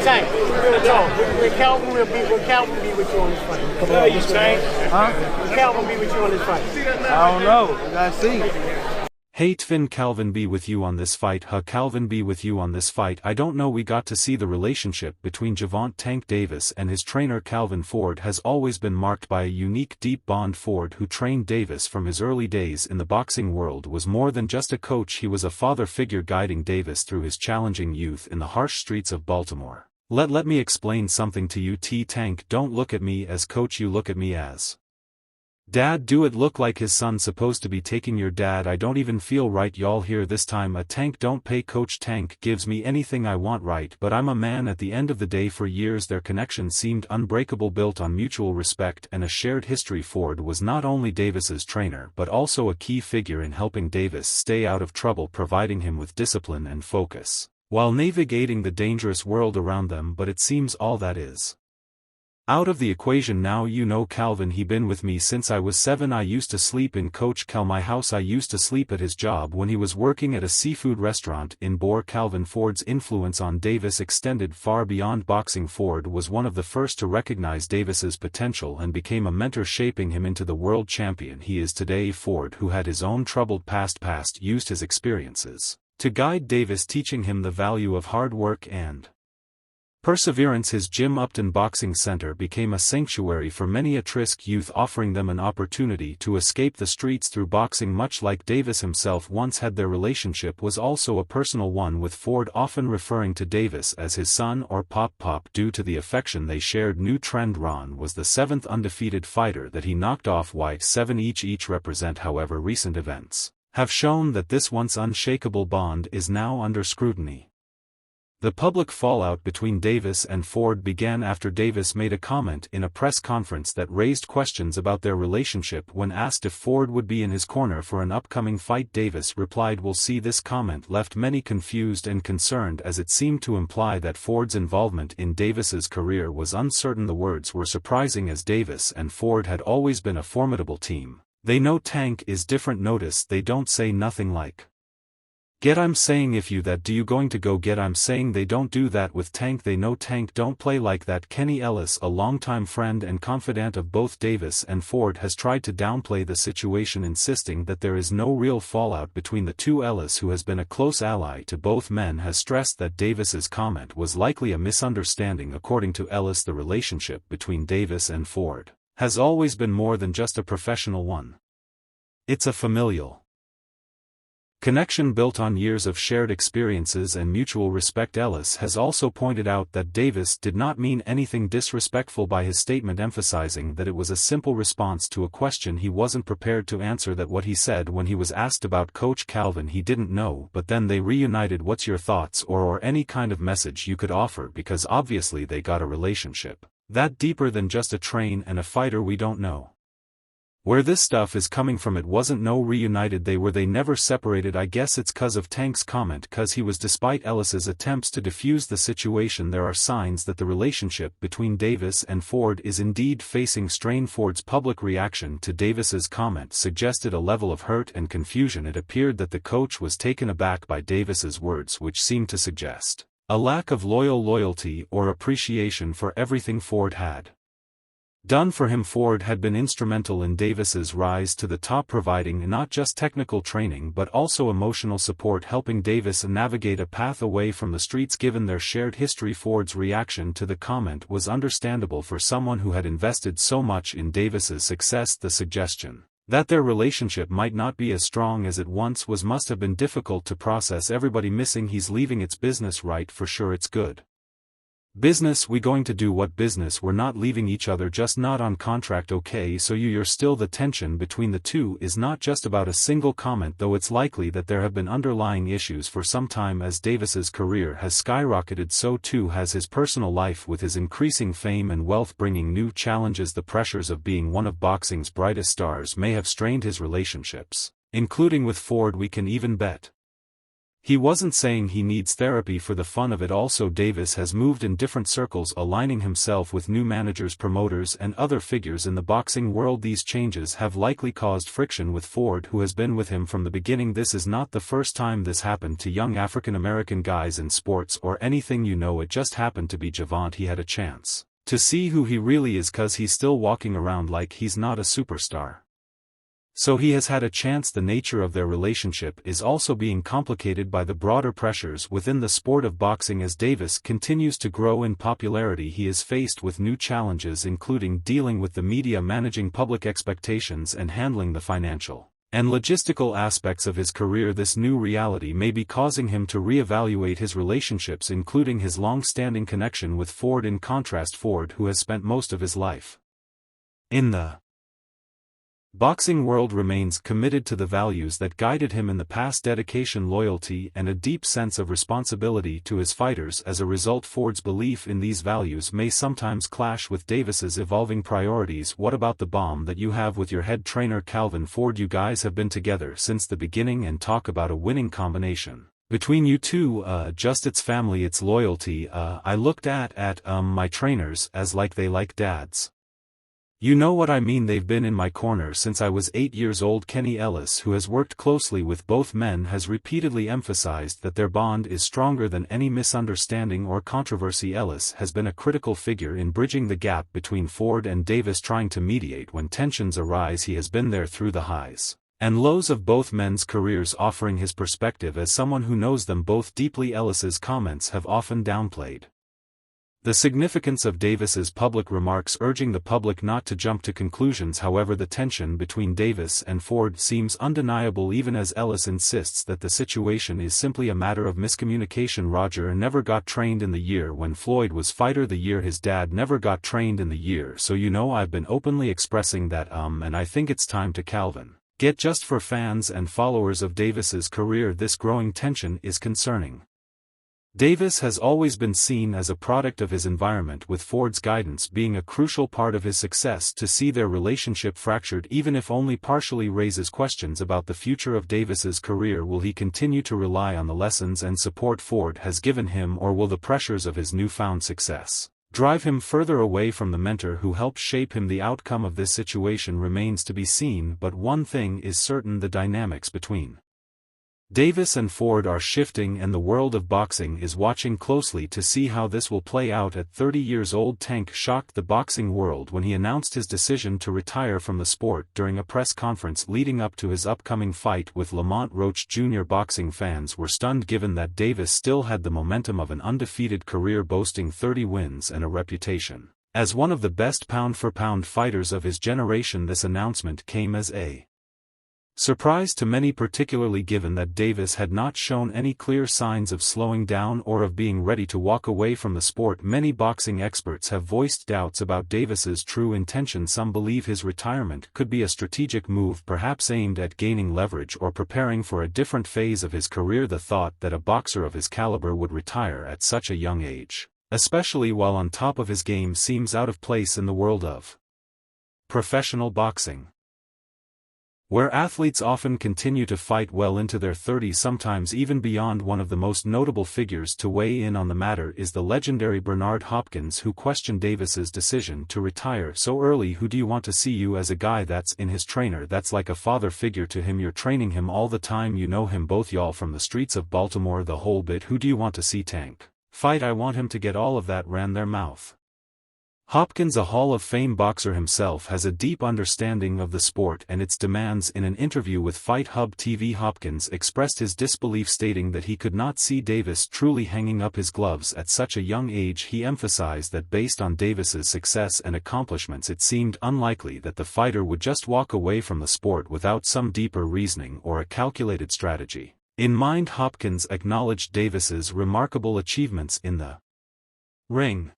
Tank, real talk. Will Calvin be with you on this fight? Come on, you Tank. Huh? Will Calvin be with you on this fight? I don't know. We gotta see. Hey Tvin, Calvin be with you on this fight. Calvin be with you on this fight. I don't know. We got to see the relationship between Gervonta Tank Davis and his trainer Calvin. Ford has always been marked by a unique deep bond. Ford, who trained Davis from his early days in the boxing world, was more than just a coach. He was a father figure guiding Davis through his challenging youth in the harsh streets of Baltimore. Let me explain something to you. Tank, don't look at me as coach, you look at me as dad. Do it look like his son supposed to be taking your dad? I don't even feel right. Y'all hear this time? A Tank don't pay coach. Tank gives me anything I want, right? But I'm a man at the end of the day. For years their connection seemed unbreakable, built on mutual respect and a shared history. Ford was not only Davis's trainer but also a key figure in helping Davis stay out of trouble, providing him with discipline and focus while navigating the dangerous world around them. But it seems all that is out of the equation now. You know Calvin, he been with me since I was 7. I used to sleep in Coach Cal my house. I used to sleep at his job when he was working at a seafood restaurant in Boer. Calvin Ford's influence on Davis extended far beyond boxing. Ford was one of the first to recognize Davis's potential and became a mentor, shaping him into the world champion he is today. Ford, who had his own troubled past, used his experiences to guide Davis, teaching him the value of hard work and perseverance. His gym, Upton Boxing Center, became a sanctuary for many at-risk youth, offering them an opportunity to escape the streets through boxing. Much like Davis himself once had, their relationship was also a personal one, with Ford often referring to Davis as his son or Pop due to the affection they shared. New trend: Ron was the 7th undefeated fighter that he knocked off. White 7 each represent. However, recent events have shown that this once unshakable bond is now under scrutiny. The public fallout between Davis and Ford began after Davis made a comment in a press conference that raised questions about their relationship. When asked if Ford would be in his corner for an upcoming fight, Davis replied, "We'll see." This comment left many confused and concerned, as it seemed to imply that Ford's involvement in Davis's career was uncertain. The words were surprising, as Davis and Ford had always been a formidable team. They know Tank is different. Notice they don't say nothing like "Get." I'm saying if you that, do you going to go get? I'm saying they don't do that with Tank. They know Tank don't play like that. Kenny Ellis, a longtime friend and confidant of both Davis and Ford, has tried to downplay the situation, insisting that there is no real fallout between the two. Ellis, who has been a close ally to both men, has stressed that Davis's comment was likely a misunderstanding. According to Ellis, the relationship between Davis and Ford has always been more than just a professional one. It's a familial connection built on years of shared experiences and mutual respect. Ellis has also pointed out that Davis did not mean anything disrespectful by his statement, emphasizing that it was a simple response to a question he wasn't prepared to answer. That what he said when he was asked about Coach Calvin, he didn't know, but then they reunited. What's your thoughts or any kind of message you could offer? Because obviously they got a relationship that deeper than just a train and a fighter. We don't know where this stuff is coming from. It wasn't no reunited, they never separated. I guess it's cause of Tank's comment, cause he was. Despite Ellis's attempts to defuse the situation, there are signs that the relationship between Davis and Ford is indeed facing strain. Ford's public reaction to Davis's comment suggested a level of hurt and confusion. It appeared that the coach was taken aback by Davis's words, which seemed to suggest a lack of loyalty or appreciation for everything Ford had done for him. Ford had been instrumental in Davis's rise to the top, providing not just technical training but also emotional support, helping Davis navigate a path away from the streets. Given their shared history, Ford's reaction to the comment was understandable for someone who had invested so much in Davis's success. The suggestion that their relationship might not be as strong as it once was must have been difficult to process. Everybody missing, he's leaving. It's business, right? For sure it's good business. We going to do what business? We're not leaving each other, just not on contract. Okay, so you're still. The tension between the two is not just about a single comment, though it's likely that there have been underlying issues for some time. As Davis's career has skyrocketed, so too has his personal life, with his increasing fame and wealth bringing new challenges. The pressures of being one of boxing's brightest stars may have strained his relationships, including with Ford. We can even bet He wasn't saying he needs therapy for the fun of it. Also, Davis has moved in different circles, aligning himself with new managers, promoters and other figures in the boxing world. These changes have likely caused friction with Ford, who has been with him from the beginning. This is not the first time this happened to young African American guys in sports or anything, you know. It just happened to be Gervonta. He had a chance to see who he really is, cause he's still walking around like he's not a superstar. So he has had a chance. The nature of their relationship is also being complicated by the broader pressures within the sport of boxing. As Davis continues to grow in popularity, he is faced with new challenges, including dealing with the media, managing public expectations and handling the financial and logistical aspects of his career. This new reality may be causing him to reevaluate his relationships, including his long-standing connection with Ford. In contrast, Ford, who has spent most of his life in the boxing world, remains committed to the values that guided him in the past: dedication, loyalty, and a deep sense of responsibility to his fighters. As a result, Ford's belief in these values may sometimes clash with Davis's evolving priorities. What about the bond that you have with your head trainer Calvin Ford? You guys have been together since the beginning, and talk about a winning combination between you two. Just it's family, it's loyalty. I looked at my trainers as like they like dads. You know what I mean. They've been in my corner since I was 8 years old. Kenny Ellis, who has worked closely with both men, has repeatedly emphasized that their bond is stronger than any misunderstanding or controversy. Ellis has been a critical figure in bridging the gap between Ford and Davis, trying to mediate when tensions arise. He has been there through the highs and lows of both men's careers, offering his perspective as someone who knows them both deeply. Ellis's comments have often downplayed the significance of Davis's public remarks, urging the public not to jump to conclusions. However, the tension between Davis and Ford seems undeniable, even as Ellis insists that the situation is simply a matter of miscommunication. Roger never got trained in the year when Floyd was fighter the year his dad never got trained in the year. So you know, I've been openly expressing that and I think it's time to Calvin get just for fans and followers of Davis's career. This growing tension is concerning. Davis has always been seen as a product of his environment, with Ford's guidance being a crucial part of his success. To see their relationship fractured, even if only partially, raises questions about the future of Davis's career. Will he continue to rely on the lessons and support Ford has given him, or will the pressures of his newfound success drive him further away from the mentor who helped shape him? The outcome of this situation remains to be seen, but one thing is certain: the dynamics between Davis and Ford are shifting, and the world of boxing is watching closely to see how this will play out. At 30 years old, Tank shocked the boxing world when he announced his decision to retire from the sport during a press conference leading up to his upcoming fight with Lamont Roach Jr. Boxing fans were stunned, given that Davis still had the momentum of an undefeated career, boasting 30 wins and a reputation as one of the best pound-for-pound fighters of his generation. This announcement came as a surprise to many, particularly given that Davis had not shown any clear signs of slowing down or of being ready to walk away from the sport. Many boxing experts have voiced doubts about Davis's true intention. Some believe his retirement could be a strategic move, perhaps aimed at gaining leverage or preparing for a different phase of his career. The thought that a boxer of his caliber would retire at such a young age, especially while on top of his game, seems out of place in the world of professional boxing, where athletes often continue to fight well into their 30s, sometimes even beyond. One of the most notable figures to weigh in on the matter is the legendary Bernard Hopkins, who questioned Davis's decision to retire so early. Who do you want to see? You as a guy that's in his trainer, that's like a father figure to him. You're training him all the time, you know him both, y'all from the streets of Baltimore, the whole bit. Who do you want to see Tank fight? I want him to get all of that, ran their mouth. Hopkins, a Hall of Fame boxer himself, has a deep understanding of the sport and its demands. In an interview with Fight Hub TV, Hopkins expressed his disbelief, stating that he could not see Davis truly hanging up his gloves at such a young age. He emphasized that based on Davis's success and accomplishments, it seemed unlikely that the fighter would just walk away from the sport without some deeper reasoning or a calculated strategy in mind. Hopkins acknowledged Davis's remarkable achievements in the ring,